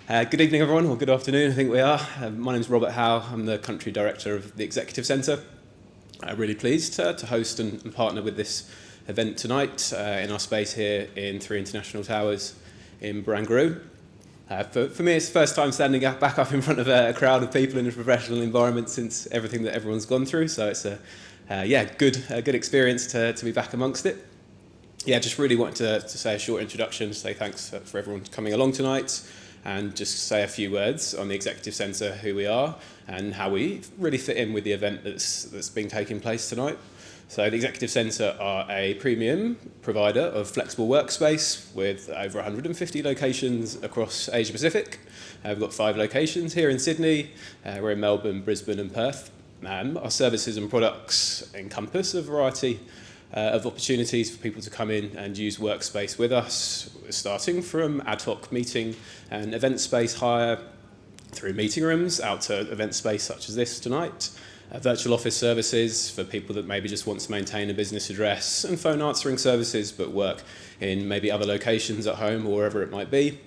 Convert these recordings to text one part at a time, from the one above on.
Good evening, everyone, or good afternoon, I think we are. My name is Robert Howe. I'm the Country Director of the Executive Centre. Really pleased to host and partner with this event tonight in our space here in 3 International Towers in Barangaroo. For me, it's the first time standing back up in front of a crowd of people in a professional environment since everything that everyone's gone through, so it's a good experience to be back amongst it. Yeah, just really wanted to say a short introduction, say thanks for everyone coming along tonight, and just say a few words on the Executive Centre, who we are, and how we really fit in with the event that's been taking place tonight. So the Executive Centre are a premium provider of flexible workspace with over 150 locations across Asia Pacific. We've got 5 locations here in Sydney. We're in Melbourne, Brisbane and Perth. Our services and products encompass a variety of opportunities for people to come in and use Workspace with us, starting from ad hoc meeting and event space hire, through meeting rooms, out to event space such as this tonight, virtual office services for people that maybe just want to maintain a business address, and phone answering services but work in maybe other locations at home or wherever it might be.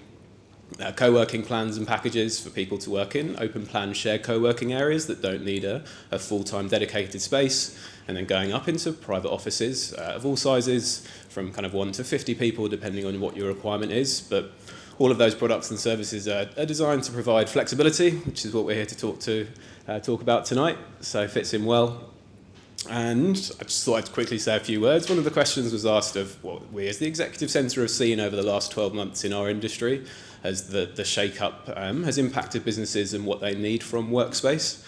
Co-working plans and packages for people to work in open plan shared co-working areas that don't need a full-time dedicated space, and then going up into private offices of all sizes, from kind of 1 to 50 people depending on what your requirement is. But all of those products and services are designed to provide flexibility, which is what we're here to talk about tonight, so it fits in well. And I just thought I'd quickly say a few words. One of the questions was asked of what we as the Executive Centre have seen over the last 12 months in our industry as the shake-up has impacted businesses and what they need from Workspace.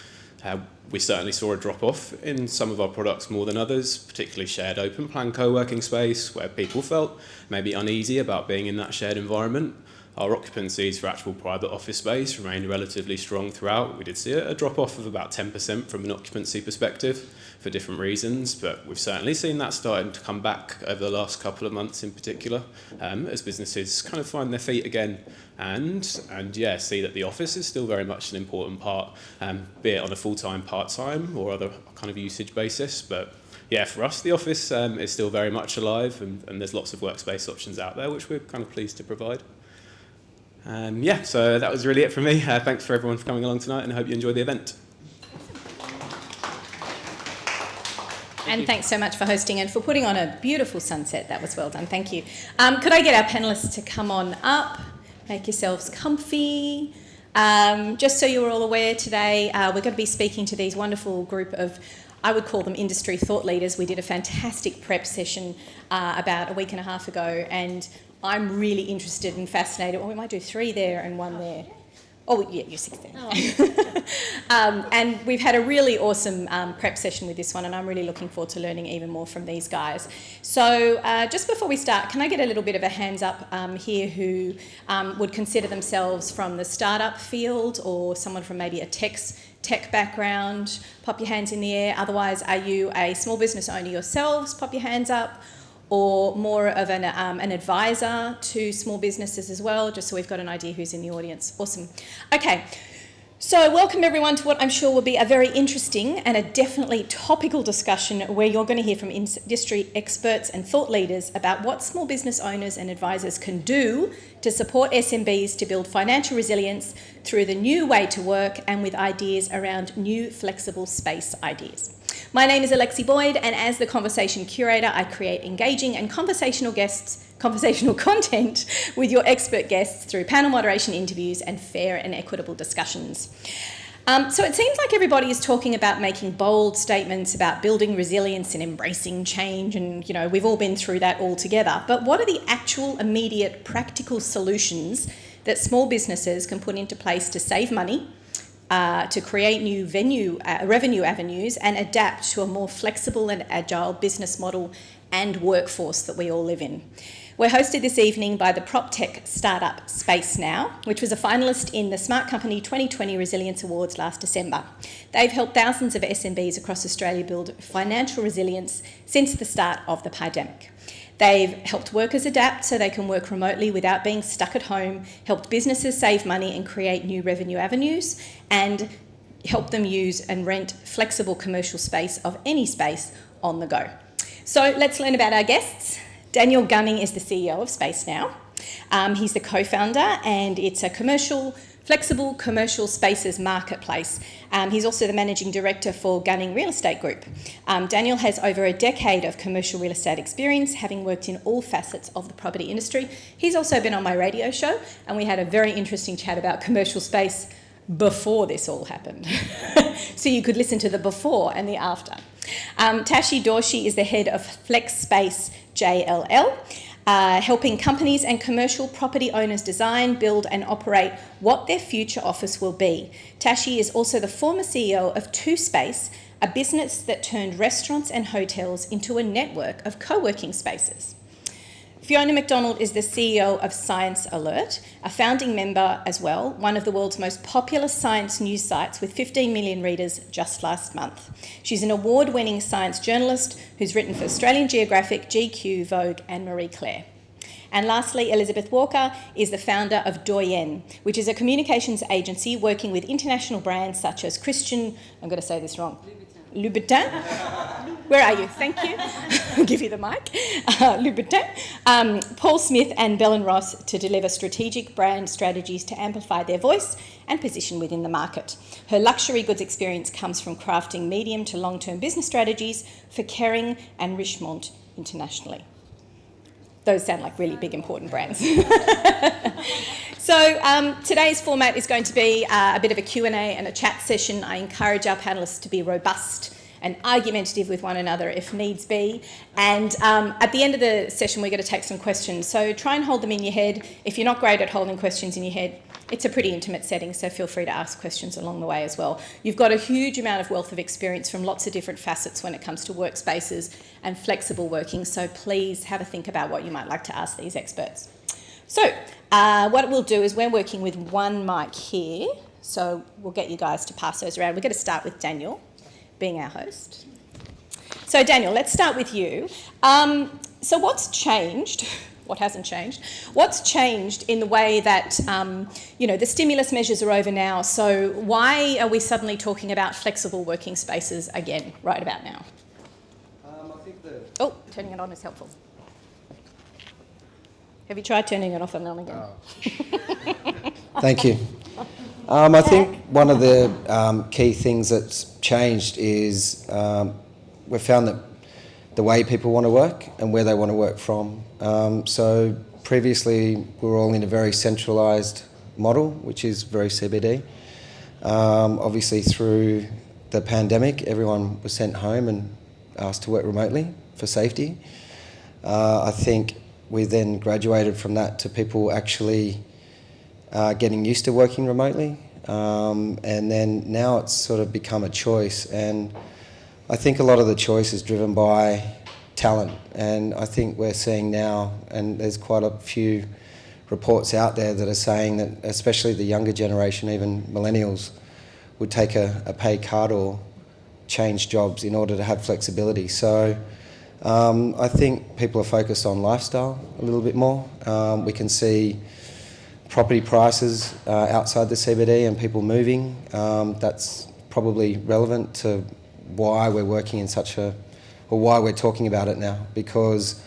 We certainly saw a drop-off in some of our products more than others, particularly shared open plan co-working space, where people felt maybe uneasy about being in that shared environment. Our occupancies for actual private office space remained relatively strong throughout. We did see a drop-off of about 10% from an occupancy perspective for different reasons, but we've certainly seen that starting to come back over the last couple of months in particular, as businesses kind of find their feet again and see that the office is still very much an important part, be it on a full-time, part-time or other kind of usage basis. But yeah, for us, the office is still very much alive, and there's lots of workspace options out there, which we're kind of pleased to provide. So that was really it from me. Thanks for everyone for coming along tonight, and I hope you enjoy the event. And thanks so much for hosting and for putting on a beautiful sunset. That was well done. Thank you. Could I get our panellists to come on up? Make yourselves comfy. Just so you're all aware, today we're going to be speaking to these wonderful group of, I would call them industry thought leaders. We did a fantastic prep session about a week and a half ago, and I'm really interested and fascinated. Well, we might do 3 there and 1 there. Oh, yeah, you're 6 there. Oh. And we've had a really awesome prep session with this one, and I'm really looking forward to learning even more from these guys. So just before we start, can I get a little bit of a hands up here who would consider themselves from the startup field, or someone from maybe a tech background? Pop your hands in the air. Otherwise, are you a small business owner yourselves? Pop your hands up. Or more of an advisor to small businesses as well, just so we've got an idea who's in the audience. Awesome. Okay, so welcome everyone to what I'm sure will be a very interesting and a definitely topical discussion, where you're going to hear from industry experts and thought leaders about what small business owners and advisors can do to support SMBs to build financial resilience through the new way to work, and with ideas around new flexible space ideas. My name is Alexi Boyd, and as the conversation curator, I create engaging and conversational content with your expert guests through panel moderation interviews and fair and equitable discussions. So it seems like everybody is talking about making bold statements about building resilience and embracing change, and we've all been through that all together. But what are the actual immediate practical solutions that small businesses can put into place to save money, to create new revenue avenues, and adapt to a more flexible and agile business model and workforce that we all live in? We're hosted this evening by the prop tech startup Spacenow, which was a finalist in the Smart Company 2020 Resilience Awards last December. They've helped thousands of SMBs across Australia build financial resilience since the start of the pandemic. They've helped workers adapt so they can work remotely without being stuck at home, helped businesses save money and create new revenue avenues, and helped them use and rent flexible commercial space of any space on the go. So let's learn about our guests. Daniel Gunning is the CEO of Spacenow. He's the co-founder, and it's a flexible commercial spaces marketplace. He's also the managing director for Gunning Real Estate Group. Daniel has over a decade of commercial real estate experience, having worked in all facets of the property industry. He's also been on my radio show, and we had a very interesting chat about commercial space before this all happened. So you could listen to the before and the after. Tashi Dorjee is the head of Flex Space JLL, helping companies and commercial property owners design, build and operate what their future office will be. Tashi is also the former CEO of Two Space, a business that turned restaurants and hotels into a network of co-working spaces. Fiona MacDonald is the CEO of ScienceAlert, a founding member as well, one of the world's most popular science news sites with 15 million readers just last month. She's an award-winning science journalist who's written for Australian Geographic, GQ, Vogue and Marie Claire. And lastly, Elizabeth Walker is the founder of Doyen, which is a communications agency working with international brands such as Christian, I'm going to say this wrong, Louboutin. Where are you? Thank you. I'll give you the mic. Louboutin. Paul Smith and Bell & Ross to deliver strategic brand strategies to amplify their voice and position within the market. Her luxury goods experience comes from crafting medium to long-term business strategies for Kering and Richemont internationally. Those sound like really big, important brands. So today's format is going to be a bit of a Q&A and a chat session. I encourage our panellists to be robust and argumentative with one another if needs be. And at the end of the session, we're going to take some questions. So try and hold them in your head. If you're not great at holding questions in your head, it's a pretty intimate setting, so feel free to ask questions along the way as well. You've got a huge amount of wealth of experience from lots of different facets when it comes to workspaces and flexible working, so please have a think about what you might like to ask these experts. So what we'll do is we're working with one mic here, so we'll get you guys to pass those around. We're going to start with Daniel, being our host. So Daniel, let's start with you. So what's changed? What hasn't changed? What's changed in the way that, the stimulus measures are over now, so why are we suddenly talking about flexible working spaces again, right about now? Oh, turning it on is helpful. Have you tried turning it off and on again? Thank you. I think one of the key things that's changed is we've found that the way people want to work and where they want to work from. So previously we were all in a very centralised model, which is very CBD. Obviously through the pandemic, everyone was sent home and asked to work remotely for safety. I think we then graduated from that to people actually getting used to working remotely. And then now it's sort of become a choice, and I think a lot of the choice is driven by talent, and I think we're seeing now, and there's quite a few reports out there that are saying that especially the younger generation, even millennials, would take a pay cut or change jobs in order to have flexibility. So I think people are focused on lifestyle a little bit more. We can see property prices outside the CBD and people moving. That's probably relevant to why we're working in or why we're talking about it now, because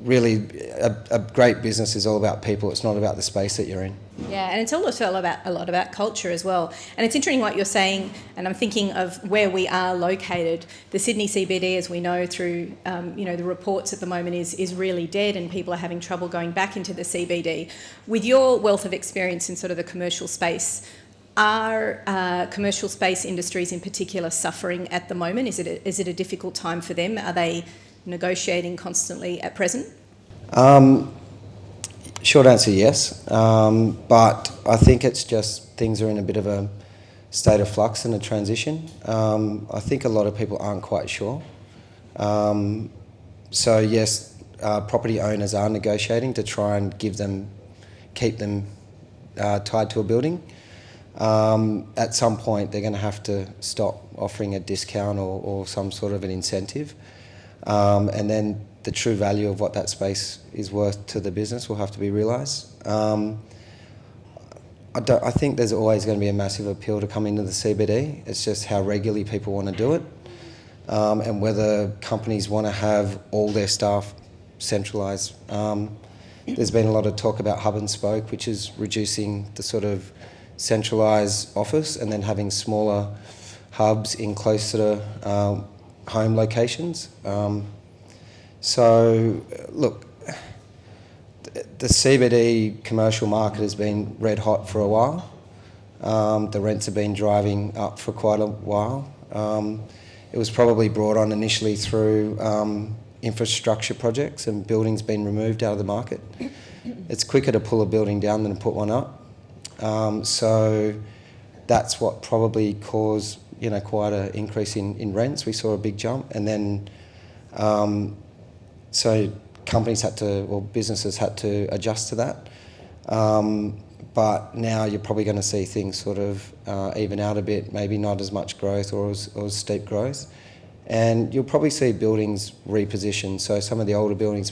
really a great business is all about people. It's not about the space that you're in. Yeah, and it's also a lot about culture as well. And it's interesting what you're saying, and I'm thinking of where we are located. The Sydney CBD, as we know through the reports at the moment, is really dead, and people are having trouble going back into the CBD. With your wealth of experience in sort of the commercial space, are commercial space industries in particular suffering at the moment? Is it a difficult time for them? Are they negotiating constantly at present? Short answer, yes. But I think it's just things are in a bit of a state of flux and a transition. I think a lot of people aren't quite sure. So yes, property owners are negotiating to try and keep them tied to a building. At some point they're going to have to stop offering a discount or some sort of an incentive, and then the true value of what that space is worth to the business will have to be realised. I think there's always going to be a massive appeal to come into the CBD. It's just how regularly people want to do it, and whether companies want to have all their staff centralised. There's been a lot of talk about hub and spoke, which is reducing the sort of centralised office and then having smaller hubs in closer to home locations. So, look, the CBD commercial market has been red hot for a while. The rents have been driving up for quite a while. It was probably brought on initially through infrastructure projects and buildings being removed out of the market. It's quicker to pull a building down than to put one up. So that's what probably caused, quite an increase in rents. We saw a big jump, and then so companies businesses had to adjust to that. But now you're probably going to see things sort of even out a bit, maybe not as much growth or as steep growth. And you'll probably see buildings repositioned. So some of the older buildings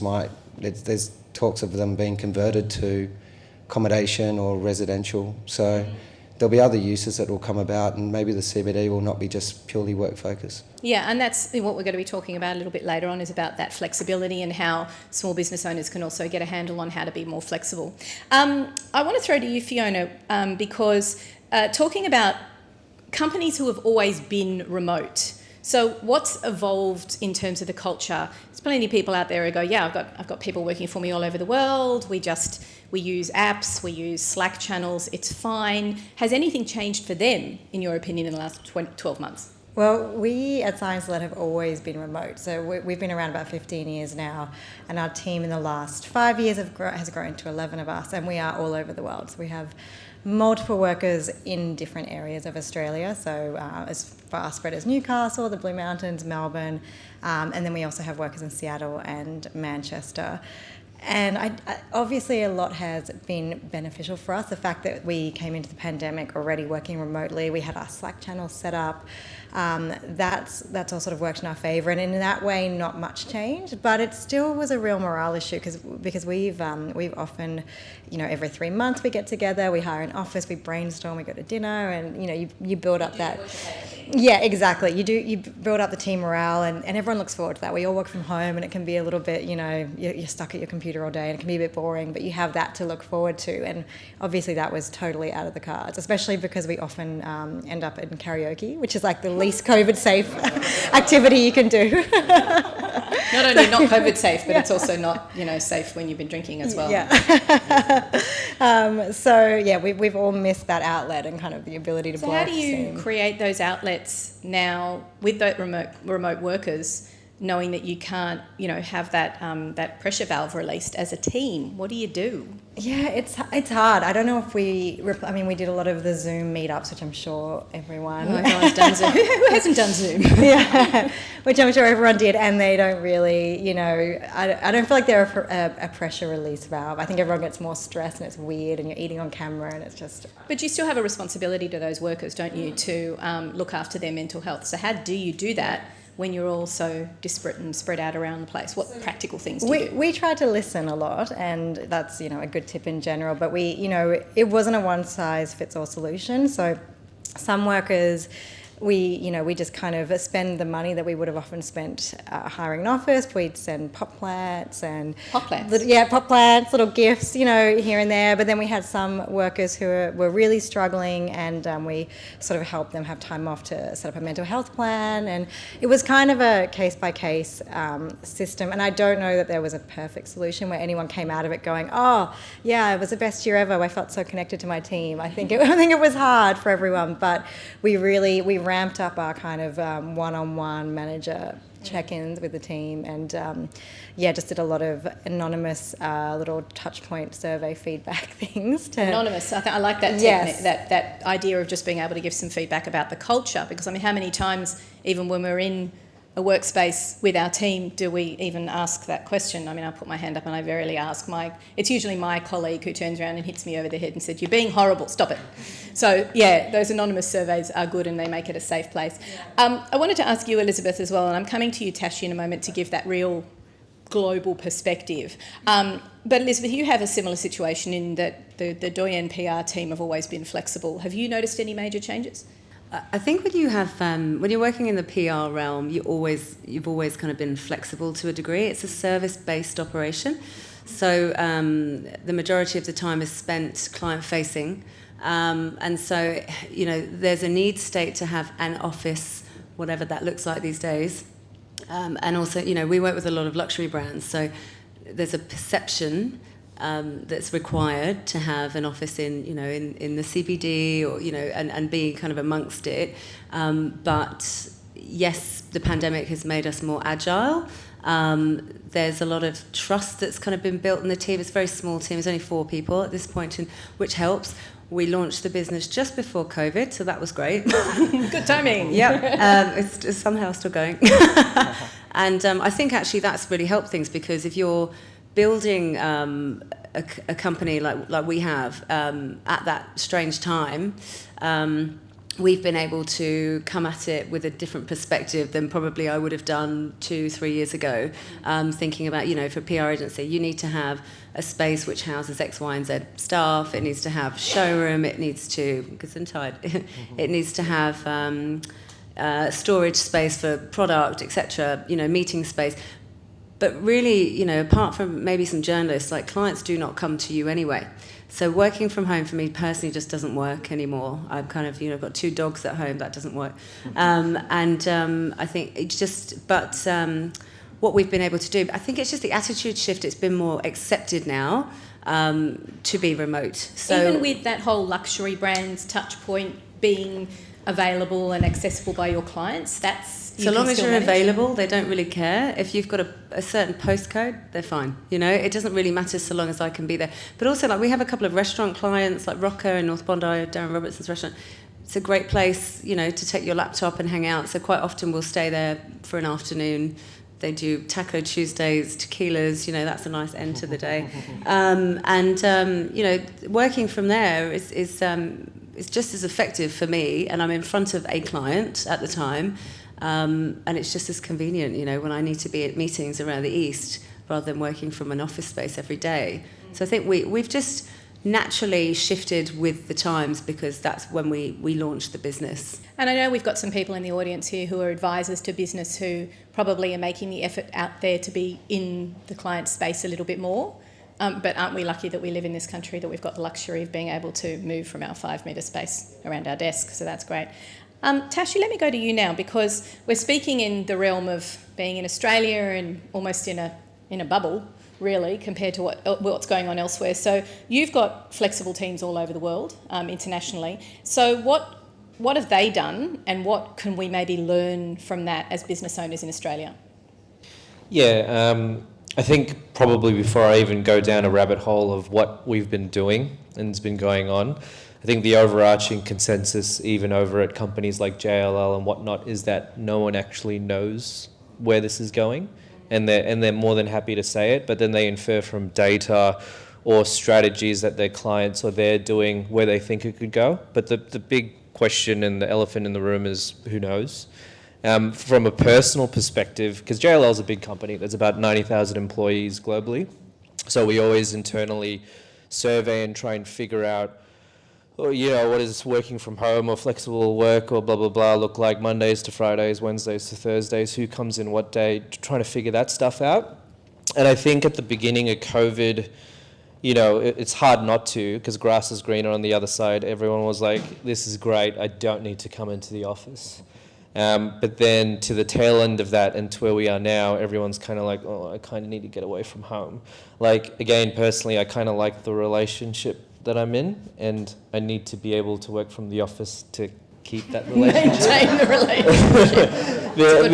there's talks of them being converted to accommodation or residential. So there'll be other uses that will come about, and maybe the CBD will not be just purely work focused. Yeah, and that's what we're going to be talking about a little bit later on, is about that flexibility and how small business owners can also get a handle on how to be more flexible. I want to throw to you, Fiona, because talking about companies who have always been remote. So what's evolved in terms of the culture? There's plenty of people out there who go, yeah, I've got people working for me all over the world. We use apps, we use Slack channels, it's fine. Has anything changed for them, in your opinion, in the last 12 months? Well, we at ScienceAlert have always been remote. So we've been around about 15 years now, and our team in the last 5 years has grown to 11 of us, and we are all over the world. So we have multiple workers in different areas of Australia, so as far spread as Newcastle, the Blue Mountains, Melbourne, and then we also have workers in Seattle and Manchester. And obviously a lot has been beneficial for us. The fact that we came into the pandemic already working remotely, we had our Slack channel set up, that's all sort of worked in our favour, and in that way not much changed, but it still was a real morale issue because we've often, every 3 months we get together, we hire an office, we brainstorm, we go to dinner, and you build up that. Yeah, exactly. You build up the team morale, and everyone looks forward to that. We all work from home, and it can be a little bit, you're stuck at your computer all day, and it can be a bit boring, but you have that to look forward to. And obviously that was totally out of the cards, especially because we often end up in karaoke, which is like the least COVID safe activity you can do. Not only not COVID safe, but it's also not, safe when you've been drinking as well. Yeah. We've all missed that outlet and kind of the ability to. So how do you create those outlets now with those remote workers, knowing that you can't, have that pressure valve released as a team? What do you do? Yeah, it's hard. I don't know if we did a lot of the Zoom meetups, which I'm sure everyone. Everyone's done Zoom. Who hasn't done Zoom? Yeah, which I'm sure everyone did, and they don't really, I don't feel like they're a pressure release valve. I think everyone gets more stressed, and it's weird, and you're eating on camera, and it's just. But you still have a responsibility to those workers, don't you, to look after their mental health. So how do you do that when you're all so disparate and spread out around the place? What practical things do you do? We try to listen a lot, and that's, a good tip in general, but it wasn't a one-size-fits-all solution. So some workers, we just kind of spend the money that we would have often spent hiring an office. We'd send pot plants and... Pot plants? Pot plants, little gifts, here and there. But then we had some workers who were really struggling, and we sort of helped them have time off to set up a mental health plan. And it was kind of a case-by-case system. And I don't know that there was a perfect solution where anyone came out of it going, oh, yeah, it was the best year ever. I felt so connected to my team. I think it was hard for everyone, but we ramped up our kind of one-on-one manager check-ins with the team, and just did a lot of anonymous little touch point survey feedback things. Anonymous, I like that technique, that idea of just being able to give some feedback about the culture, because how many times, even when we're in a workspace with our team, do we even ask that question? I put my hand up and I rarely ask it's usually my colleague who turns around and hits me over the head and said, you're being horrible, stop it. So those anonymous surveys are good, and they make it a safe place. I wanted to ask you, Elizabeth, as well, and I'm coming to you, Tashi, in a moment to give that real global perspective. But Elizabeth, you have a similar situation in that the Doyen PR team have always been flexible. Have you noticed any major changes? I think when you have when you're working in the PR realm, you've always kind of been flexible to a degree. It's a service-based operation, so the majority of the time is spent client-facing, and so there's a need state to have an office, whatever that looks like these days, and also we work with a lot of luxury brands, so there's a perception that's required to have an office in the CBD or and being kind of amongst it. But yes, the pandemic has made us more agile. There's a lot of trust that's kind of been built in the team. It's a very small team. There's only 4 people at this point, which helps. We launched the business just before COVID, so that was great. Good timing. Yeah, it's somehow still going. And I think actually that's really helped things, because if you're building a company like we have at that strange time, we've been able to come at it with a different perspective than probably I would have done 2-3 years ago. Thinking about, for a PR agency, you need to have a space which houses X, Y, and Z staff. It needs to have a showroom. It needs to, because I'm tired, it needs to have storage space for product, etc. Meeting space. But really, apart from maybe some journalists, clients do not come to you anyway. So working from home for me personally just doesn't work anymore. I've kind of, I've got 2 dogs at home, that doesn't work. I think it's just, but what we've been able to do, I think it's just the attitude shift. It's been more accepted now to be remote. So even with that whole luxury brands touch point being available and accessible by your clients, so long as you're available, they don't really care. If you've got a certain postcode, they're fine. It doesn't really matter so long as I can be there. But also, we have a couple of restaurant clients, like Rocker in North Bondi, Darren Robertson's restaurant. It's a great place, to take your laptop and hang out. So quite often we'll stay there for an afternoon. They do Taco Tuesdays, tequilas. That's a nice end to the day. Working from there is just as effective for me, and I'm in front of a client at the time. And it's just as convenient, when I need to be at meetings around the East rather than working from an office space every day. So I think we've just naturally shifted with the times, because that's when we launched the business. And I know we've got some people in the audience here who are advisors to business who probably are making the effort out there to be in the client space a little bit more. But aren't we lucky that we live in this country, that we've got the luxury of being able to move from our 5-metre space around our desk? So that's great. Tashi, let me go to you now, because we're speaking in the realm of being in Australia and almost in a bubble, really, compared to what's going on elsewhere. So you've got flexible teams all over the world, internationally. So what have they done, and what can we maybe learn from that as business owners in Australia? Yeah, I think probably before I even go down a rabbit hole of what we've been doing and has been going on, I think the overarching consensus, even over at companies like JLL and whatnot, is that no one actually knows where this is going, and they're more than happy to say it, but then they infer from data or strategies that their clients or they're doing where they think it could go. But the big question and the elephant in the room is who knows? From a personal perspective, because JLL is a big company, there's about 90,000 employees globally, so we always internally survey and try and figure out, what is working from home or flexible work or blah, blah, blah look like Mondays to Fridays, Wednesdays to Thursdays, who comes in what day, trying to figure that stuff out. And I think at the beginning of COVID, it's hard not to, because grass is greener on the other side. Everyone was like, this is great, I don't need to come into the office. But then to the tail end of that and to where we are now, everyone's kind of like, oh, I kind of need to get away from home. Again, personally, I kind of like the relationship that I'm in, and I need to be able to work from the office to keep that relationship. Maintain the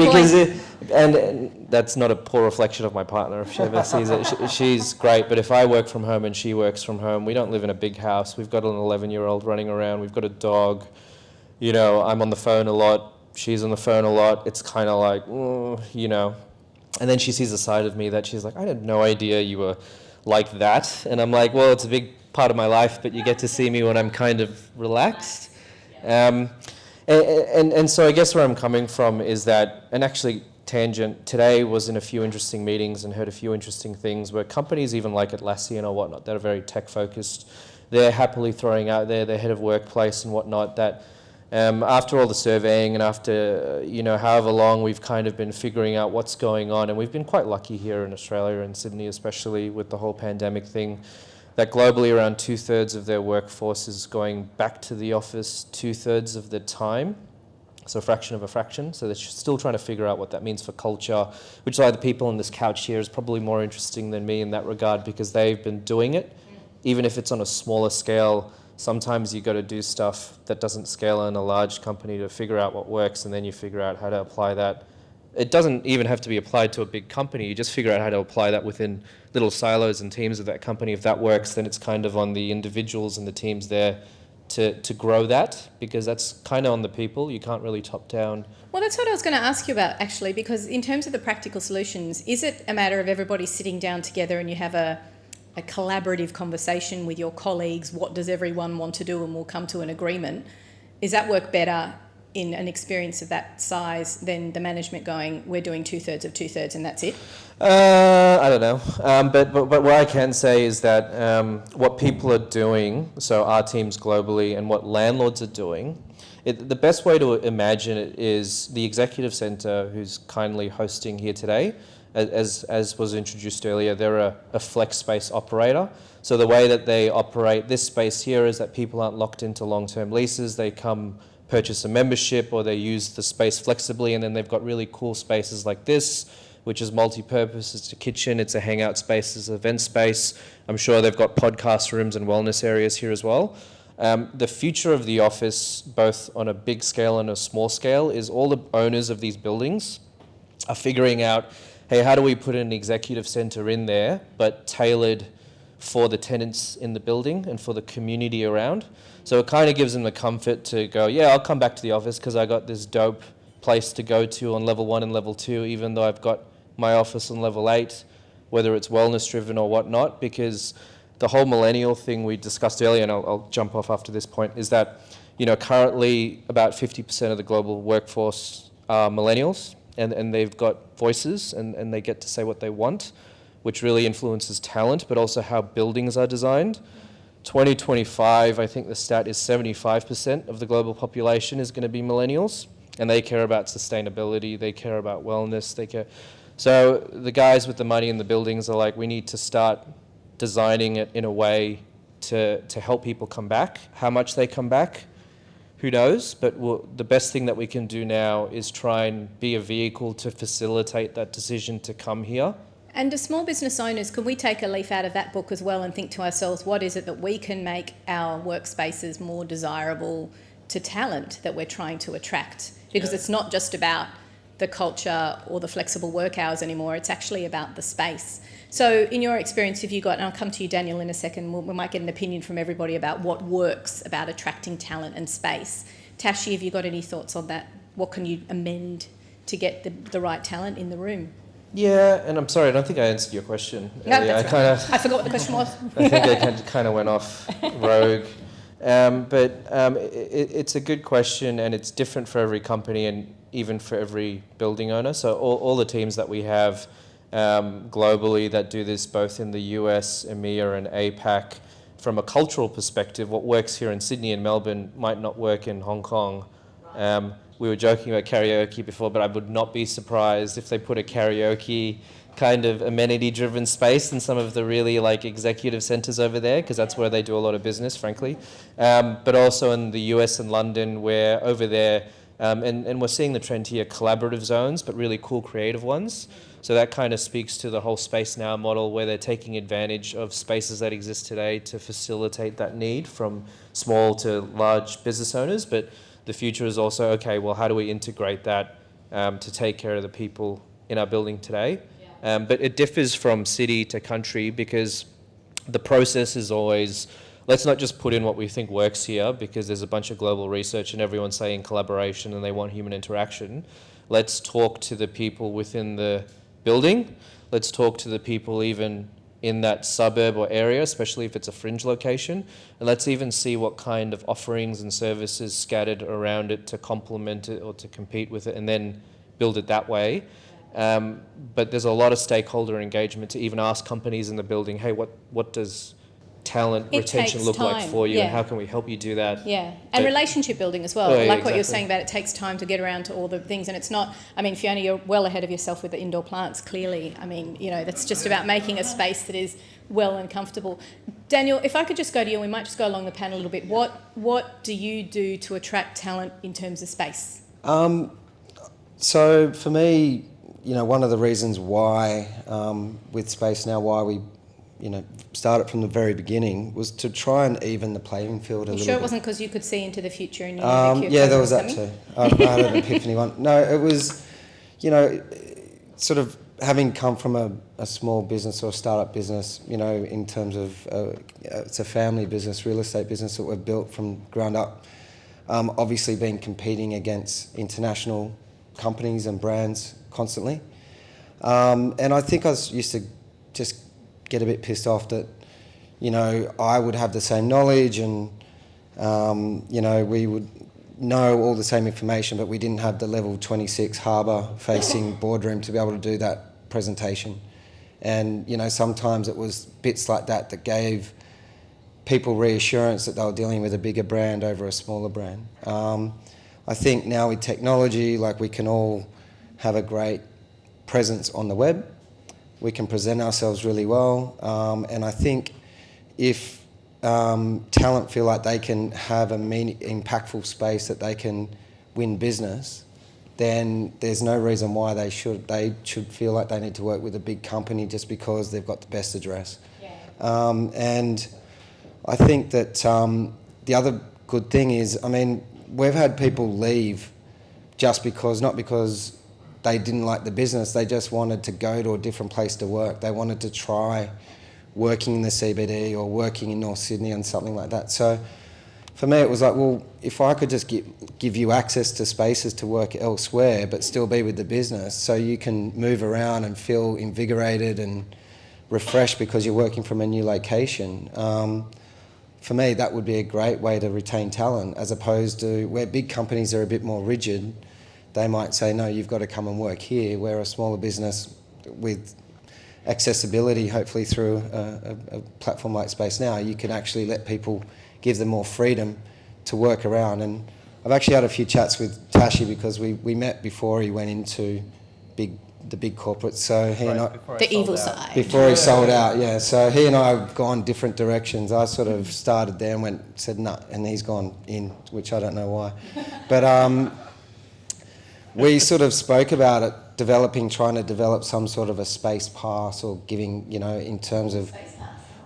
relationship. And that's not a poor reflection of my partner if she ever sees it. She's great, but if I work from home and she works from home, we don't live in a big house. We've got an 11-year-old running around. We've got a dog. I'm on the phone a lot. She's on the phone a lot. It's kind of like, And then she sees a side of me that she's like, I had no idea you were like that. And I'm like, well, it's a big part of my life, but you get to see me when I'm kind of relaxed. And so I guess where I'm coming from is that, and actually tangent, today was in a few interesting meetings and heard a few interesting things where companies even like Atlassian or whatnot, that are very tech focused, they're happily throwing out there their head of workplace and whatnot, that After all the surveying and after, however long we've kind of been figuring out what's going on, and we've been quite lucky here in Australia and Sydney, especially with the whole pandemic thing, that globally around 2/3 of their workforce is going back to the office 2/3 of the time. So a fraction of a fraction. So they're still trying to figure out what that means for culture, which is why the people on this couch here is probably more interesting than me in that regard, because they've been doing it. Even if it's on a smaller scale, sometimes you got to do stuff that doesn't scale in a large company to figure out what works, and then you figure out how to apply that. It doesn't even have to be applied to a big company. You just figure out how to apply that within little silos and teams of that company. If that works, then it's kind of on the individuals and the teams there to grow that, because that's kind of on the people. You can't really top down. Well, that's what I was going to ask you about, actually, because in terms of the practical solutions, is it a matter of everybody sitting down together and you have a collaborative conversation with your colleagues? What does everyone want to do, and we'll come to an agreement? Is that work better in an experience of that size than the management going, we're doing 2/3 of 2/3 and that's it? I don't know. But what I can say is that what people are doing, so our teams globally, and what landlords are doing, the best way to imagine it is the executive centre, who's kindly hosting here today, as was introduced earlier, they're a flex space operator. So the way that they operate this space here is that people aren't locked into long-term leases. They come purchase a membership, or they use the space flexibly, and then they've got really cool spaces like this, which is multi-purpose. It's a kitchen, it's a hangout space, it's an event space. I'm sure they've got podcast rooms and wellness areas here as well. The future of the office, both on a big scale and a small scale, is all the owners of these buildings are figuring out, hey, how do we put an executive centre in there, but tailored for the tenants in the building and for the community around? So it kind of gives them the comfort to go, yeah, I'll come back to the office because I got this dope place to go to on level 1 and level 2, even though I've got my office on level 8, whether it's wellness driven or whatnot, because the whole millennial thing we discussed earlier, and I'll jump off after this point, is that, currently about 50% of the global workforce are millennials, and they've got voices, and they get to say what they want, which really influences talent, but also how buildings are designed. 2025, I think the stat is 75% of the global population is going to be millennials, and they care about sustainability, they care about wellness, they care. So the guys with the money in the buildings are like, we need to start designing it in a way to help people come back. How much they come back, who knows? But the best thing that we can do now is try and be a vehicle to facilitate that decision to come here. And as small business owners, can we take a leaf out of that book as well and think to ourselves, what is it that we can make our workspaces more desirable to talent that we're trying to attract? Because it's not just about the culture or the flexible work hours anymore, it's actually about the space. So in your experience, have you got, and I'll come to you, Daniel, in a second, we might get an opinion from everybody about what works about attracting talent and space. Tashi, have you got any thoughts on that? What can you amend to get the right talent in the room? Yeah, and I'm sorry, I don't think I answered your question. No, that's right. I forgot what the question was. I think I kind of went off rogue. It's a good question, and it's different for every company and even for every building owner. So all the teams that we have globally that do this, both in the US, EMEA and APAC, from a cultural perspective, what works here in Sydney and Melbourne might not work in Hong Kong. We were joking about karaoke before, but I would not be surprised if they put a karaoke kind of amenity-driven space in some of the really executive centres over there, because that's where they do a lot of business, frankly. But also in the US and London, where over there, and we're seeing the trend here, collaborative zones, but really cool creative ones. So that kind of speaks to the whole Spacenow model, where they're taking advantage of spaces that exist today to facilitate that need from small to large business owners. But the future is also, okay, well, how do we integrate that to take care of the people in our building today? But it differs from city to country, because the process is always, let's not just put in what we think works here, because there's a bunch of global research and everyone's saying collaboration and they want human interaction. Let's talk to the people within the building. Let's talk to the people even in that suburb or area, especially if it's a fringe location. And let's even see what kind of offerings and services scattered around it to complement it or to compete with it, and then build it that way. But there's a lot of stakeholder engagement to even ask companies in the building, hey, what does talent It retention takes look like time, for you, yeah. and how can we help you do that? Yeah, and But- relationship building as well. Oh, yeah, like what you're exactly. saying about it takes time to get around to all the things, and it's not. I mean, Fiona, you're well ahead of yourself with the indoor plants. Clearly, I mean, that's just about making a space that is well and comfortable. Daniel, if I could just go to you, and we might just go along the panel a little bit. What do you do to attract talent in terms of space? So for me, one of the reasons why with Spacenow, why we started from the very beginning was to try and even the playing field a You little sure bit. it wasn't because you could see into the future and you knew that Curator Yeah, there was that coming? too. I had an epiphany one. No, it was, sort of having come from a small business or a startup business, in terms of it's a family business, real estate business that we've built from ground up. Obviously been competing against international companies and brands constantly. And I think I used to just get a bit pissed off that, I would have the same knowledge and, we would know all the same information, but we didn't have the level 26 harbour facing boardroom to be able to do that presentation. And, sometimes it was bits like that that gave people reassurance that they were dealing with a bigger brand over a smaller brand. I think now with technology, like we can all have a great presence on the web. We can present ourselves really well. And I think if talent feel like they can have a impactful space that they can win business, then there's no reason why they should feel like they need to work with a big company just because they've got the best address. Yeah. And I think that the other good thing is, we've had people leave not because they didn't like the business, they just wanted to go to a different place to work. They wanted to try working in the CBD or working in North Sydney and something like that. So for me, it was like, well, if I could just give you access to spaces to work elsewhere but still be with the business so you can move around and feel invigorated and refreshed because you're working from a new location, for me, that would be a great way to retain talent, as opposed to where big companies are a bit more rigid. They might say, no, you've got to come and work here, where a smaller business with accessibility, hopefully through a platform like Spacenow, you can actually let people, give them more freedom to work around. And I've actually had a few chats with Tashi because we met before he went into the big corporates. So he and I, The evil side. before he sold out, yeah. So he and I have gone different directions. I sort of started there and said no, and he's gone in, which I don't know why. But we sort of spoke about it, trying to develop some sort of a space pass or giving, in terms of,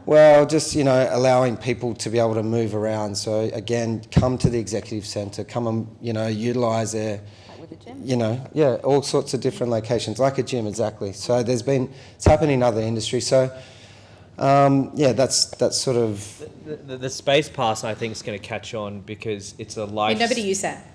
well, just, allowing people to be able to move around. So again, come to the executive centre, come and, utilise their, all sorts of different locations, like a gym, exactly. So it's happened in other industries. So, that's sort of... The space pass, I think, is going to catch on because it's a life... Nobody use that.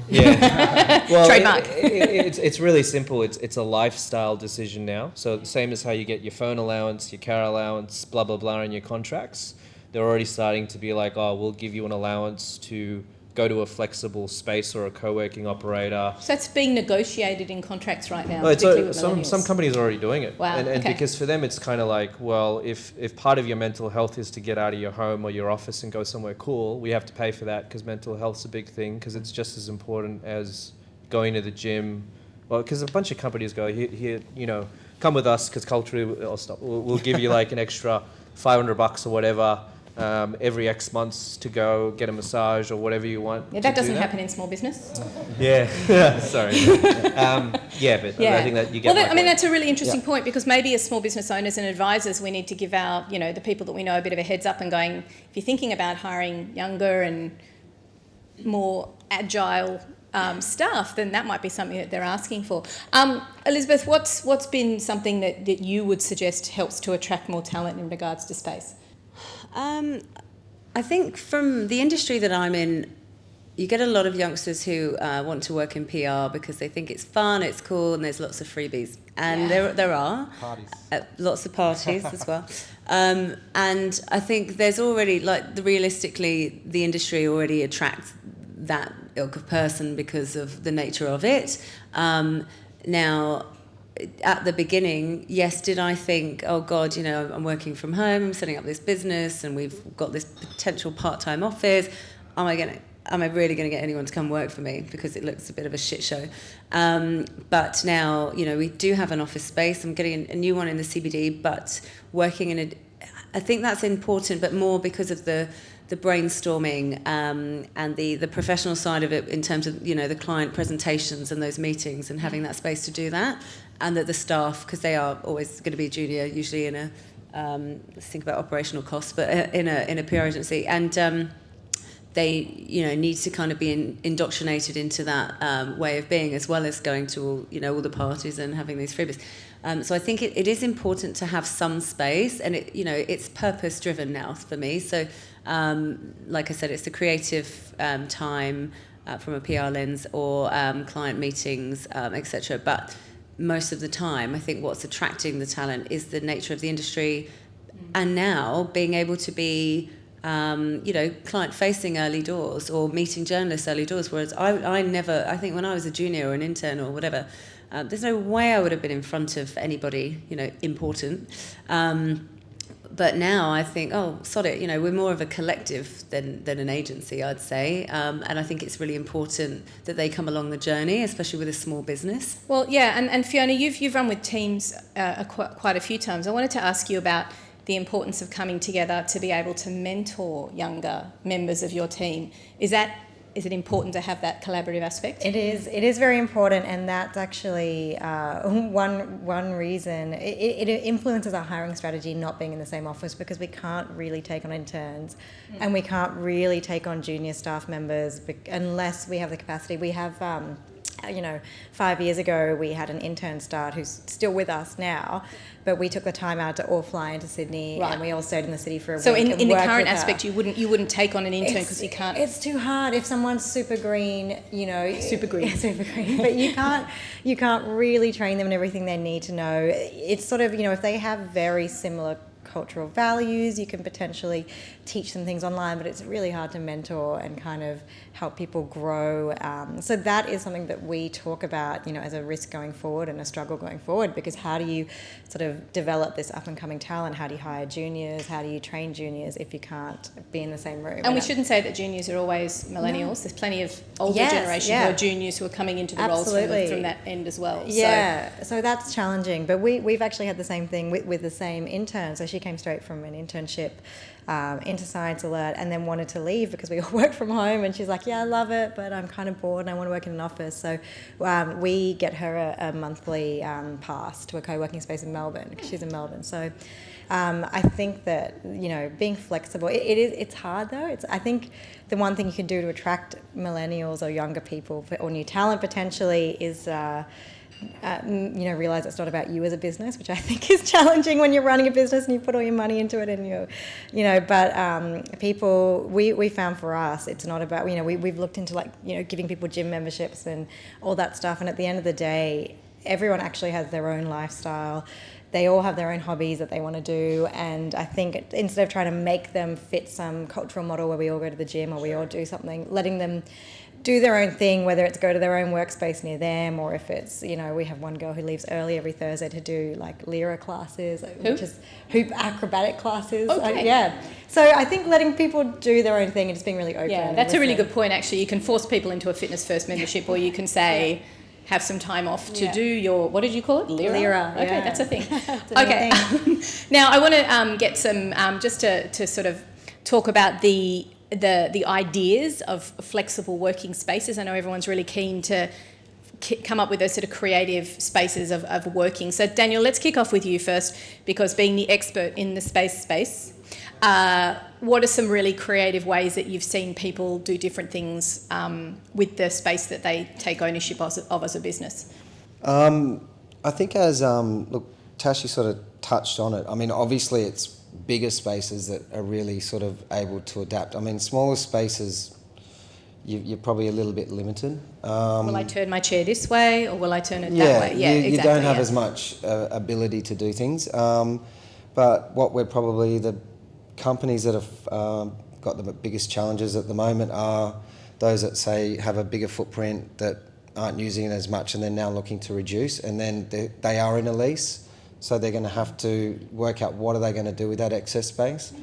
Yeah. Well, Trademark. It's really simple. It's a lifestyle decision now. So the same as how you get your phone allowance, your car allowance, blah, blah, blah, in your contracts. They're already starting to be like, oh, we'll give you an allowance to go to a flexible space or a co-working operator. So that's being negotiated in contracts right now, Well, particularly with some millennials. companies are already doing it. Wow, And okay. because for them it's kind of like, well, if part of your mental health is to get out of your home or your office and go somewhere cool, we have to pay for that because mental health's a big thing, because it's just as important as going to the gym. Well, because a bunch of companies go, here, come with us because culturally, we'll give you like an extra $500 or whatever every X months to go get a massage or whatever you want. Yeah, that doesn't happen in small business. Yeah, sorry. But I think that you get. Well, that's a really interesting point, because maybe as small business owners and advisors, we need to give our, the people that we know a bit of a heads up and going, if you're thinking about hiring younger and more agile staff, then that might be something that they're asking for. Elizabeth, what's been something that you would suggest helps to attract more talent in regards to space? I think from the industry that I'm in, you get a lot of youngsters who want to work in PR because they think it's fun, it's cool, and there's lots of freebies. And there are. Parties. Lots of parties as well. And I think there's already, realistically, the industry already attracts that ilk of person because of the nature of it. Now, at the beginning, yes, did I think, oh God, you know, I'm working from home, I'm setting up this business, and we've got this potential part-time office. Am I really going to get anyone to come work for me, because it looks a bit of a shit show? But now, you know, we do have an office space. I'm getting a new one in the CBD, but working in I think that's important, but more because of the brainstorming and the professional side of it, in terms of, you know, the client presentations and those meetings, and having that space to do that, and that the staff, because they are always going to be junior, usually in a let's think about operational costs, but in a PR agency, and they, you know, need to kind of be indoctrinated into that way of being, as well as going to all, you know, all the parties and having these freebies. So I think it is important to have some space, and it, you know, it's purpose driven now for me. So like I said, it's the creative time from a PR lens, or client meetings, etc. But most of the time, I think what's attracting the talent is the nature of the industry, and now being able to be you know, client-facing early doors, or meeting journalists early doors. Whereas I think when I was a junior or an intern or whatever, there's no way I would have been in front of anybody, you know, important. But now I think, oh, sod it, you know, we're more of a collective than an agency, I'd say. And I think it's really important that they come along the journey, especially with a small business. Well, yeah, and Fiona, you've run with teams quite a few times. I wanted to ask you about the importance of coming together to be able to mentor younger members of your team. Is it important to have that collaborative aspect? It is very important, and that's actually one reason. It influences our hiring strategy, not being in the same office, because we can't really take on interns and we can't really take on junior staff members unless we have the capacity. We have, you know, 5 years ago we had an intern start who's still with us now, but we took the time out to all fly into Sydney, right, and we all stayed in the city for a week. So in the current aspect, you wouldn't take on an intern because you can't. It's too hard. If someone's super green, you know, super green, but you can't really train them in everything they need to know. It's sort of, you know, if they have very similar cultural values, you can potentially teach them things online, but it's really hard to mentor and kind of help people grow. So that is something that we talk about, you know, as a risk going forward and a struggle going forward, because how do you sort of develop this up and coming talent? How do you hire juniors? How do you train juniors if you can't be in the same room? And we shouldn't say that juniors are always millennials. No. There's plenty of older generation who are juniors who are coming into the roles from that end as well. Yeah, so that's challenging. But we've actually had the same thing with the same intern. So she came straight from an internship into ScienceAlert, and then wanted to leave because we all work from home, and she's like, yeah, I love it, but I'm kind of bored and I want to work in an office. So we get her a monthly pass to a co-working space in Melbourne, because she's in Melbourne. So I think that, you know, being flexible, it's hard though. I think the one thing you can do to attract millennials or younger people or new talent potentially is you know, realize it's not about you as a business, which I think is challenging when you're running a business and you put all your money into it, and you know, but people, we found for us, it's not about, you know, we've looked into, like, you know, giving people gym memberships and all that stuff, and at the end of the day, everyone actually has their own lifestyle. They all have their own hobbies that they want to do, and I think instead of trying to make them fit some cultural model where we all go to the gym or we all do something, letting them do their own thing, whether it's go to their own workspace near them, or if it's, you know, we have one girl who leaves early every Thursday to do like Lyra classes, which is hoop acrobatic classes. Okay. Yeah. So I think letting people do their own thing and just being really open. Yeah, that's a really good point, actually. You can force people into a Fitness First membership, or you can say, have some time off to do your, what did you call it? Lyra. Okay, that's a thing. Okay. Now I want to get some, just to sort of talk about the ideas of flexible working spaces. I know everyone's really keen to come up with those sort of creative spaces of working. So Daniel, let's kick off with you first, because being the expert in the space, what are some really creative ways that you've seen people do different things with the space that they take ownership of as a business? I think as, look, Tashi sort of touched on it. I mean, obviously it's bigger spaces that are really sort of able to adapt. I mean, smaller spaces, you're probably a little bit limited. Will I turn my chair this way, or will I turn it that way? Yeah, exactly. You don't have as much ability to do things. But what we're probably, the companies that have got the biggest challenges at the moment are those that, say, have a bigger footprint, that aren't using it as much and they're now looking to reduce, and then they are in a lease, so they're going to have to work out what are they going to do with that excess space.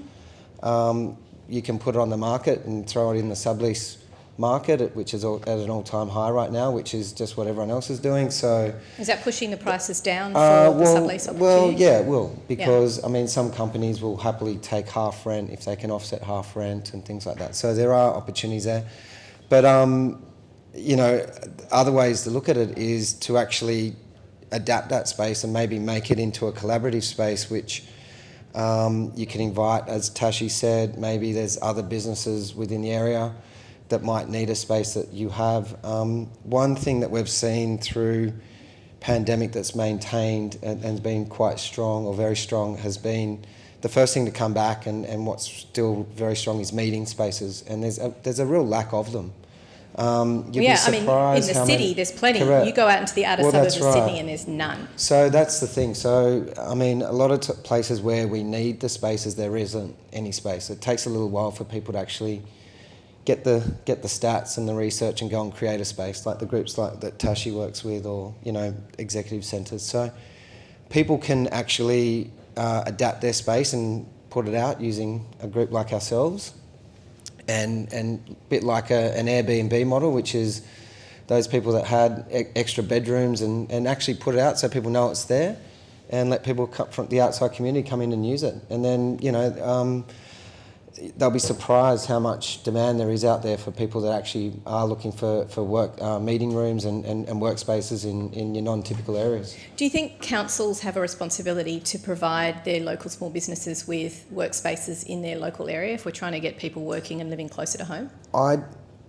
You can put it on the market and throw it in the sublease market, which is at an all-time high right now, which is just what everyone else is doing. So is that pushing the prices down for the sublease opportunities? Well, yeah, it will, because I mean, some companies will happily take half rent if they can offset half rent and things like that. So there are opportunities there, but you know, other ways to look at it is to actually adapt that space and maybe make it into a collaborative space, which you can invite, as Tashi said, maybe there's other businesses within the area that might need a space that you have. One thing that we've seen through pandemic that's maintained and been quite strong or very strong has been the first thing to come back, and what's still very strong is meeting spaces, and there's a real lack of them. You'd be surprised in the city there's plenty. Correct. You go out into the outer suburbs of Sydney and there's none. So that's the thing. So, I mean, a lot of places where we need the spaces, there isn't any space. It takes a little while for people to actually get the stats and the research and go and create a space, like the groups like that Tashi works with, or, you know, executive centres. So people can actually adapt their space and put it out using a group like ourselves, and a bit like an Airbnb model, which is those people that had extra bedrooms and actually put it out so people know it's there, and let people come from the outside community come in and use it. And then, you know, they'll be surprised how much demand there is out there for people that actually are looking for work, meeting rooms and workspaces in your non-typical areas. Do you think councils have a responsibility to provide their local small businesses with workspaces in their local area if we're trying to get people working and living closer to home? I'd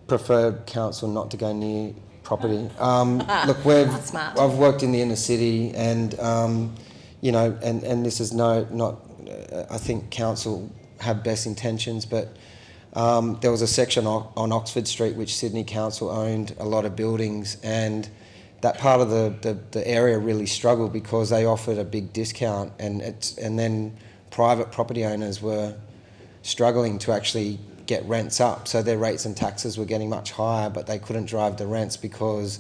prefer council not to go near property. Look, I've worked in the inner city, and you know, and this is not. I think council have best intentions, but there was a section on Oxford Street which Sydney Council owned a lot of buildings, and that part of the area really struggled because they offered a big discount, and then private property owners were struggling to actually get rents up, so their rates and taxes were getting much higher, but they couldn't drive the rents because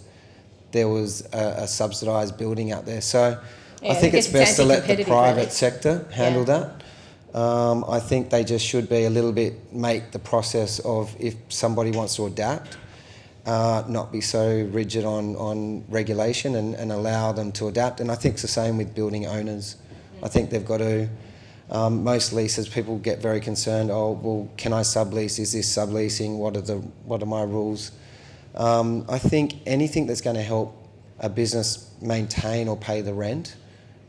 there was a subsidised building out there. So I think it's best to let the private sector handle that. I think they just should be a little bit, make the process of, if somebody wants to adapt, not be so rigid on regulation and allow them to adapt. And I think it's the same with building owners. I think they've got to, most leases, people get very concerned, oh, well, can I sublease? Is this subleasing? What are my rules? I think anything that's going to help a business maintain or pay the rent,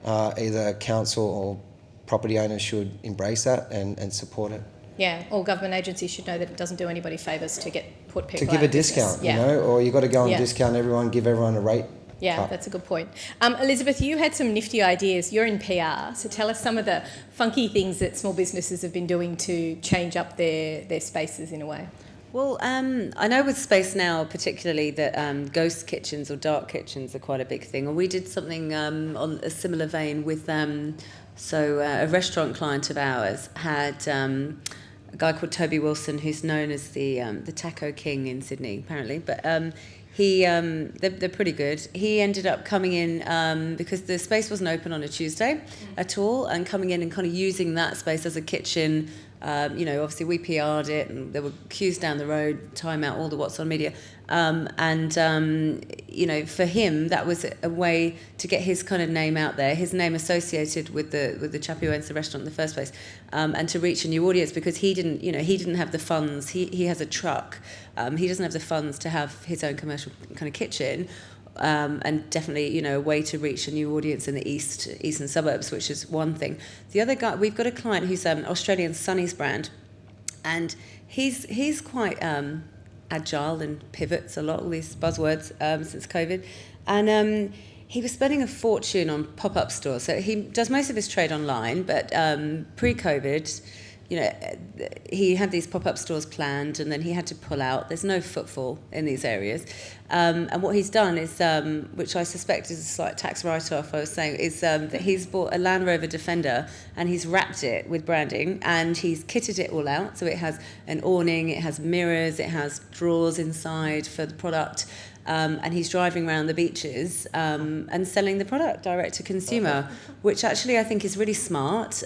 either council or property owners should embrace that and support it. Yeah, all government agencies should know that it doesn't do anybody favours to put people to give out a of business. discount, you know, or you've got to go and discount everyone, give everyone a rate. Yeah, cut. That's a good point. Elizabeth, you had some nifty ideas. You're in PR, so tell us some of the funky things that small businesses have been doing to change up their spaces in a way. Well, I know with Spacenow particularly that ghost kitchens or dark kitchens are quite a big thing. And we did something on a similar vein with, a restaurant client of ours had a guy called Toby Wilson, who's known as the Taco King in Sydney, apparently. But they're pretty good. He ended up coming in because the space wasn't open on a Tuesday at all, and coming in and kind of using that space as a kitchen. You know, obviously we PR'd it, and there were queues down the road, time out, all the what's on media. You know, for him, that was a way to get his kind of name out there, his name associated with the chap who owns the restaurant in the first place, and to reach a new audience, because he didn't have the funds. He has a truck. He doesn't have the funds to have his own commercial kind of kitchen. And definitely, you know, a way to reach a new audience in the eastern suburbs, which is one thing. The other guy, we've got a client who's Australian Sunny's brand, and he's quite agile and pivots a lot, all these buzzwords since COVID, and he was spending a fortune on pop-up stores. So he does most of his trade online, but pre-COVID, you know, he had these pop-up stores planned, and then he had to pull out. There's no footfall in these areas. And what he's done is, which I suspect is a slight tax write-off, I was saying, is that he's bought a Land Rover Defender, and he's wrapped it with branding, and he's kitted it all out. So it has an awning, it has mirrors, it has drawers inside for the product. and he's driving around the beaches and selling the product direct to consumer, which actually I think is really smart.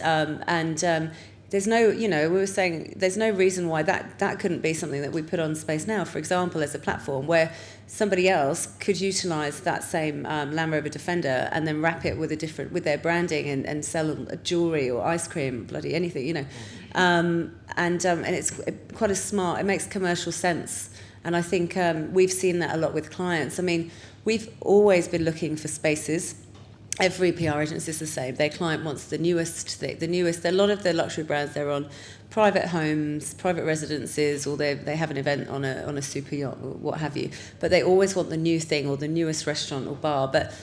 There's no, we were saying there's no reason why that couldn't be something that we put on Spacenow, for example, as a platform where somebody else could utilise that same Land Rover Defender and then wrap it with their branding and sell a jewellery or ice cream, bloody anything, and it's quite a smart. It makes commercial sense, and I think we've seen that a lot with clients. I mean, we've always been looking for spaces. Every PR agency is the same. Their client wants the newest. A lot of the luxury brands, they're on private homes, private residences, or they have an event on a super yacht or what have you. But they always want the new thing or the newest restaurant or bar. But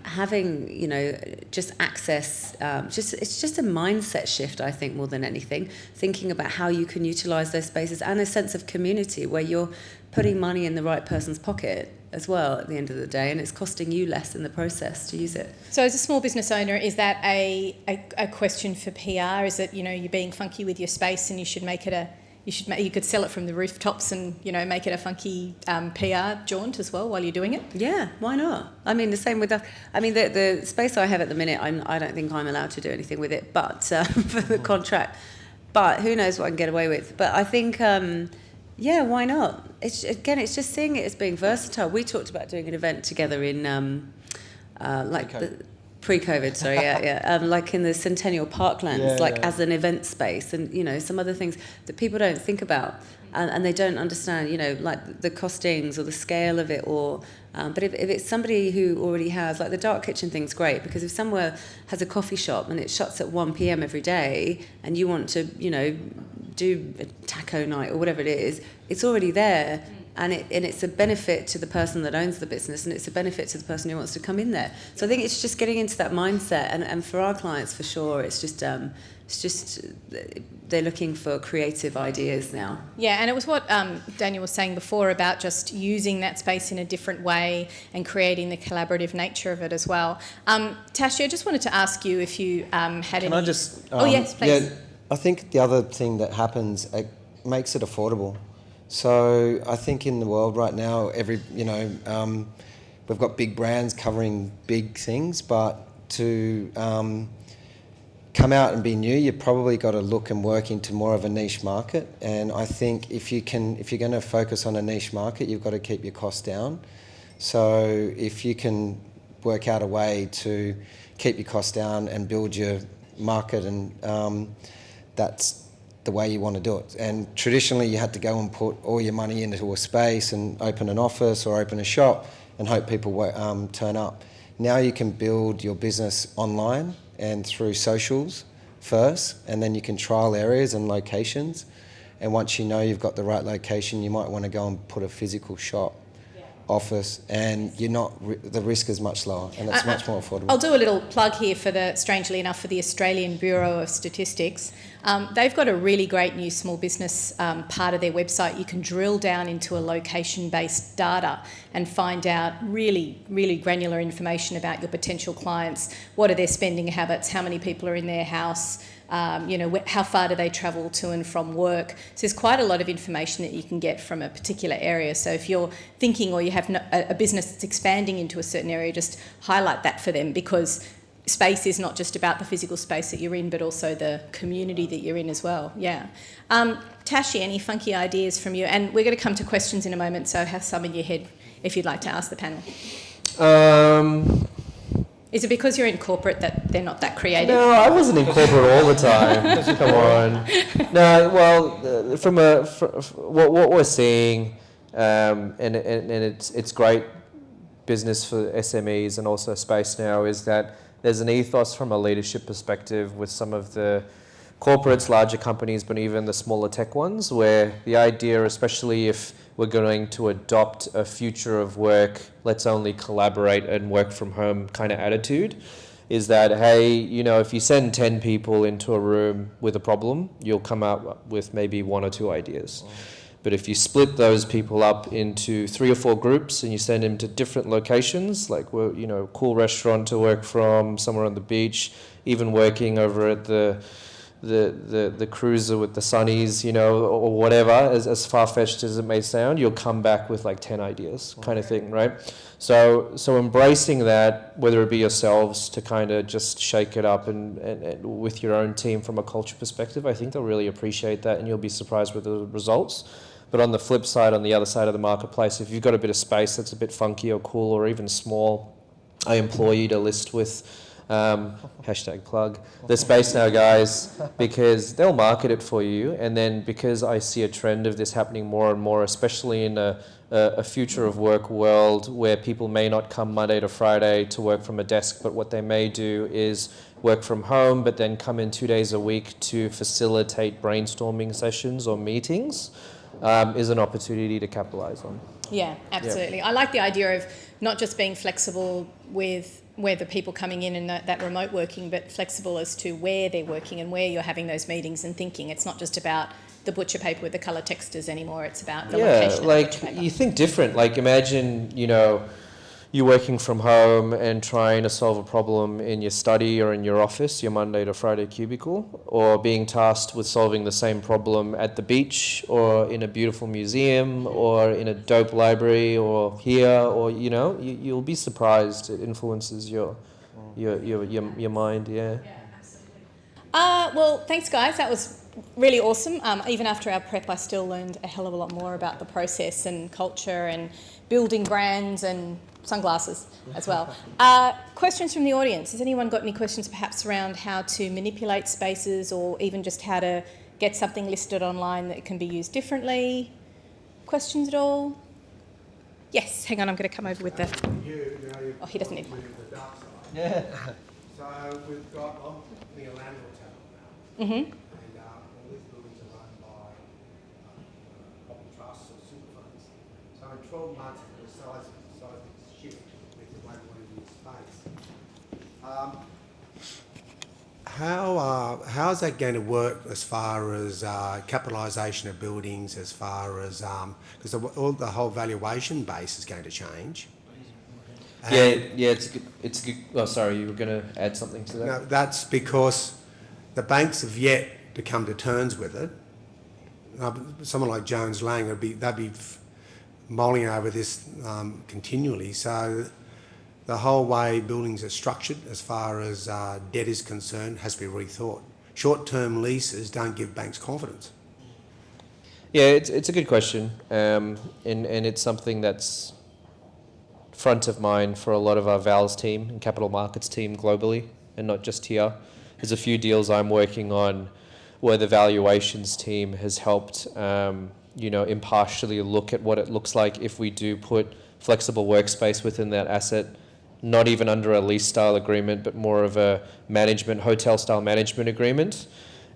having just access, it's just a mindset shift, I think, more than anything. Thinking about how you can utilise those spaces and a sense of community where you're putting money in the right person's pocket as well at the end of the day, and it's costing you less in the process to use it. So as a small business owner, is that a question for PR? Is it, you're being funky with your space and you should make it you could sell it from the rooftops and, make it a funky PR jaunt as well while you're doing it? Yeah, why not? I mean, the same with the space I have at the minute, I don't think I'm allowed to do anything with it, but for the contract. But who knows what I can get away with. But I think, yeah, why not? It's just seeing it as being versatile. We talked about doing an event together in, pre-COVID, sorry, like in the Centennial Parklands, as an event space, and some other things that people don't think about, and they don't understand, like the costings or the scale of it, or but if it's somebody who already has, like the dark kitchen thing's great, because if somewhere has a coffee shop and it shuts at 1 p.m. every day, and you want to, do a taco night or whatever it is, it's already there. And it's a benefit to the person that owns the business, and it's a benefit to the person who wants to come in there. So I think it's just getting into that mindset, and for our clients, for sure, it's just they're looking for creative ideas now. Yeah, and it was what Daniel was saying before about just using that space in a different way and creating the collaborative nature of it as well. Tashi, I just wanted to ask you if you had any... Can I just... yes, please. Yeah, I think the other thing that happens, it makes it affordable. So I think in the world right now, we've got big brands covering big things, but to come out and be new, you've probably got to look and work into more of a niche market. And I think if you're going to focus on a niche market, you've got to keep your costs down. So if you can work out a way to keep your costs down and build your market, and that's the way you want to do it. And traditionally you had to go and put all your money into a space and open an office or open a shop and hope people turn up. Now you can build your business online and through socials first, and then you can trial areas and locations, and once you know you've got the right location, you might want to go and put a physical shop, office, and the risk is much lower, and it's much more affordable. I'll do a little plug here strangely enough, for the Australian Bureau of Statistics. They've got a really great new small business part of their website. You can drill down into a location-based data and find out really, really granular information about your potential clients. What are their spending habits? How many people are in their house? How far do they travel to and from work? So there's quite a lot of information that you can get from a particular area. So if you're thinking, or you have a business that's expanding into a certain area, just highlight that for them, because space is not just about the physical space that you're in, but also the community that you're in as well. Yeah. Tashi, any funky ideas from you? And we're going to come to questions in a moment, so have some in your head if you'd like to ask the panel. Is it because you're in corporate that they're not that creative? No, I wasn't in corporate all the time. Come on. No, well, from what we're seeing, and it's great business for SMEs and also Spacenow, is that there's an ethos from a leadership perspective with some of the corporates, larger companies, but even the smaller tech ones, where the idea, especially if we're going to adopt a future of work, let's only collaborate and work from home kind of attitude, is that, hey, if you send 10 people into a room with a problem, you'll come out with maybe 1 or 2 ideas. But if you split those people up into 3 or 4 groups and you send them to different locations, like, cool restaurant to work from, somewhere on the beach, even working over at the the cruiser with the sunnies, you know, or whatever, as far-fetched as it may sound, you'll come back with like 10 ideas kind of thing, right? So embracing that, whether it be yourselves to kind of just shake it up and with your own team from a culture perspective, I think they'll really appreciate that and you'll be surprised with the results. But on the flip side, on the other side of the marketplace, if you've got a bit of space that's a bit funky or cool or even small, I implore you to list with hashtag plug the Spacenow guys, because they'll market it for you. And then because I see a trend of this happening more and more, especially in a future of work world where people may not come Monday to Friday to work from a desk, but what they may do is work from home, but then come in 2 days a week to facilitate brainstorming sessions or meetings, is an opportunity to capitalize on. Yeah, absolutely. I like the idea of not just being flexible with where the people coming in and that remote working, but flexible as to where they're working and where you're having those meetings and thinking. It's not just about the butcher paper with the colour textures anymore. It's about the location of the butcher paper. You think different. Like imagine, you know, you're working from home and trying to solve a problem in your study or in your office, your Monday to Friday cubicle, or being tasked with solving the same problem at the beach or in a beautiful museum or in a dope library or here, or, you know, you'll be surprised. It influences your mind, yeah. Well, thanks, guys. That was really awesome. Even after our prep, I still learned a hell of a lot more about the process and culture and building brands and sunglasses as well. Questions from the audience. Has anyone got any questions perhaps around how to manipulate spaces or even just how to get something listed online that can be used differently? Questions at all? Yes, hang on, I'm going to come over with the... Oh, he doesn't need one. Yeah. So we've got obviously a landlord town now. Mm-hmm. And all these buildings are run by property trusts or super funds. So in 12 months, the size shift with the way we use space. How is that going to work as far as capitalisation of buildings, as far as because the whole valuation base is going to change. Yeah, it's a good. Oh, sorry, you were going to add something to that. No, that's because the banks have yet to come to terms with it. Someone like Jones Lang they'd be mulling over this continually. So the whole way buildings are structured, as far as debt is concerned, has to be rethought. Short-term leases don't give banks confidence. Yeah, it's a good question, and it's something that's front of mind for a lot of our Vals team and capital markets team globally, and not just here. There's a few deals I'm working on where the valuations team has helped, impartially look at what it looks like if we do put flexible workspace within that asset, not even under a lease style agreement, but more of a hotel style management agreement.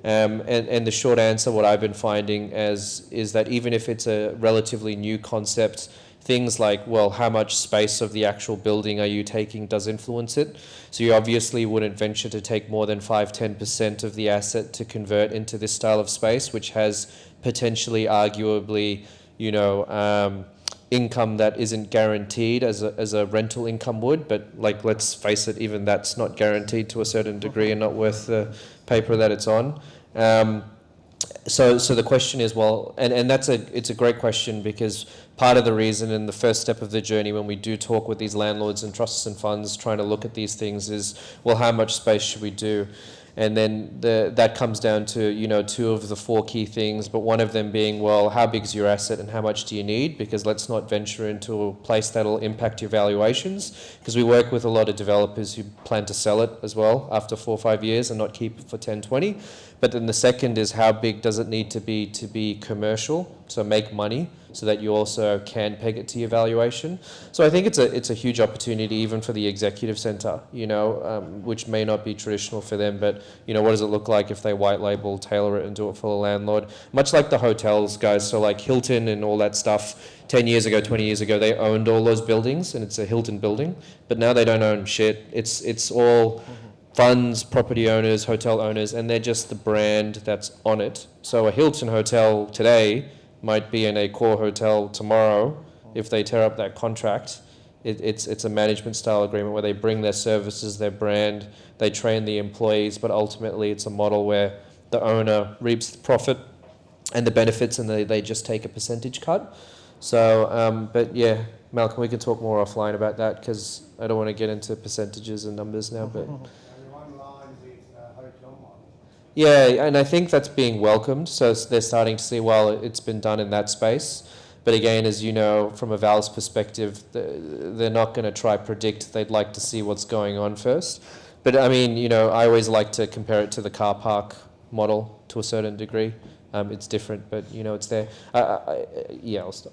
And the short answer, what I've been finding is that even if it's a relatively new concept, things like, well, how much space of the actual building are you taking does influence it. So you obviously wouldn't venture to take more than 5-10% of the asset to convert into this style of space, which has potentially, arguably, income that isn't guaranteed as a rental income would. But like, let's face it, even that's not guaranteed to a certain degree and not worth the paper that it's on. So the question is, well, and it's a great question, because part of the reason and the first step of the journey when we do talk with these landlords and trusts and funds trying to look at these things is, well, how much space should we do? And then that comes down to, two of the four key things, but one of them being, well, how big's your asset and how much do you need? Because let's not venture into a place that'll impact your valuations, because we work with a lot of developers who plan to sell it as well after 4 or 5 years and not keep it for 10, 20. But then the second is, how big does it need to be commercial, so make money, so that you also can peg it to your valuation. So I think it's a huge opportunity even for the executive centre, which may not be traditional for them, but what does it look like if they white label, tailor it and do it for the landlord? Much like the hotels, guys, so like Hilton and all that stuff, 10 years ago, 20 years ago, they owned all those buildings and it's a Hilton building, but now they don't own shit. It's all funds, property owners, hotel owners, and they're just the brand that's on it. So a Hilton hotel today might be in a core hotel tomorrow. If they tear up that contract, it's a management style agreement where they bring their services, their brand, they train the employees, but ultimately it's a model where the owner reaps the profit and the benefits, and they just take a percentage cut. So, but yeah, Malcolm, we can talk more offline about that, because I don't want to get into percentages and numbers now. But yeah, and I think that's being welcomed. So they're starting to see, well, it's been done in that space. But again, as you know, from a Val's perspective, they're not going to try predict. They'd like to see what's going on first. But I mean, you know, I always like to compare it to the car park model to a certain degree. It's different, but you know, it's there. Yeah, I'll stop.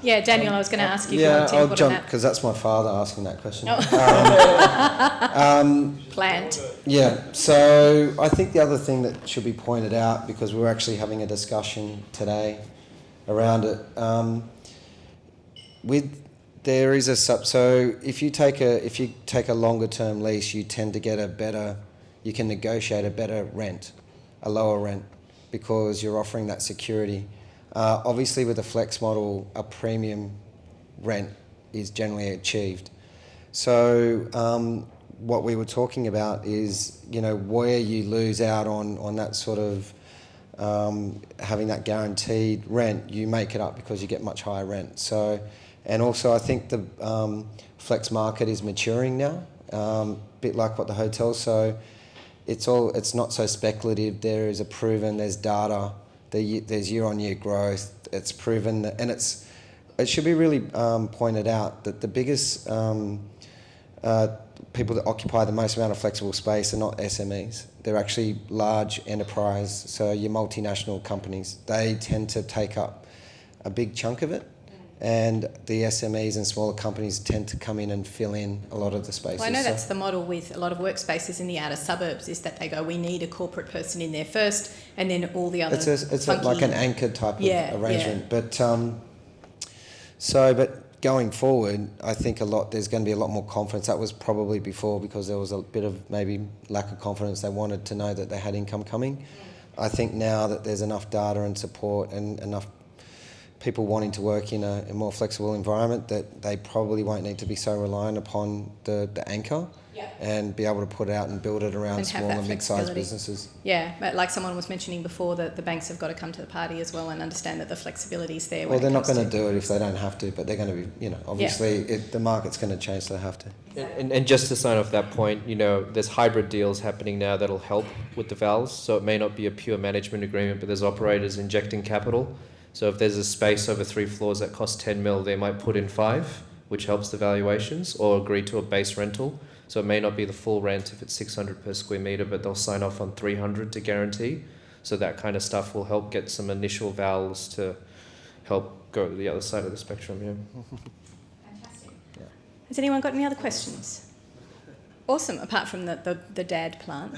Yeah, Daniel, I was going to ask you. Yeah, if you I'll want to jump, because that's my father asking that question. Planned. Yeah, so I think the other thing that should be pointed out, because we're actually having a discussion today around it, there is a so if you take a longer term lease, you tend to get you can negotiate a better rent, a lower rent, because you're offering that security. Obviously, with a flex model, a premium rent is generally achieved. So what we were talking about is, you know, where you lose out on that sort of having that guaranteed rent, you make it up because you get much higher rent. So, and also I think the flex market is maturing now, a bit like what the hotels. So it's not so speculative. There is there's data. There's year-on-year growth. It's proven that, and it should be really pointed out that the biggest people that occupy the most amount of flexible space are not SMEs. They're actually large enterprise. So your multinational companies, they tend to take up a big chunk of it. And the SMEs and smaller companies tend to come in and fill in a lot of the spaces. Well, I know that's the model with a lot of workspaces in the outer suburbs, is that they go, we need a corporate person in there first, and then all the other It's funky... like an anchored type of arrangement. Yeah. But going forward, I think there's going to be a lot more confidence. That was probably before, because there was a bit of maybe lack of confidence. They wanted to know that they had income coming. I think now that there's enough data and support and enough people wanting to work in a more flexible environment, that they probably won't need to be so reliant upon the anchor, and be able to put it out and build it around small and mid-sized businesses. Yeah, but like someone was mentioning before, that the banks have got to come to the party as well and understand that the flexibility is there. Well, they're not going to do it if they don't have to, but they're going to be, you know, obviously the market's going to change, so they have to. And just to sign off that point, you know, there's hybrid deals happening now that'll help with the VALs. So it may not be a pure management agreement, but there's operators injecting capital. So if there's a space over 3 floors that costs 10 mil, they might put in 5, which helps the valuations, or agree to a base rental. So it may not be the full rent if it's 600 per square metre, but they'll sign off on 300 to guarantee. So that kind of stuff will help get some initial vals to help go to the other side of the spectrum. Yeah. Fantastic. Yeah. Has anyone got any other questions? Awesome, apart from the dad plant.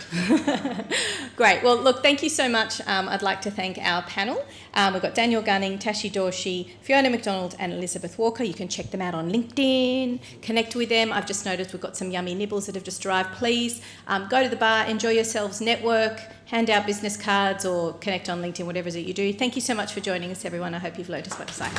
Great. Well, look, thank you so much. I'd like to thank our panel. We've got Daniel Gunning, Tashi Dorjee, Fiona MacDonald and Elizabeth Walker. You can check them out on LinkedIn, connect with them. I've just noticed we've got some yummy nibbles that have just arrived. Please go to the bar, enjoy yourselves, network, hand out business cards or connect on LinkedIn, whatever it is that you do. Thank you so much for joining us, everyone. I hope you've learned us what to say.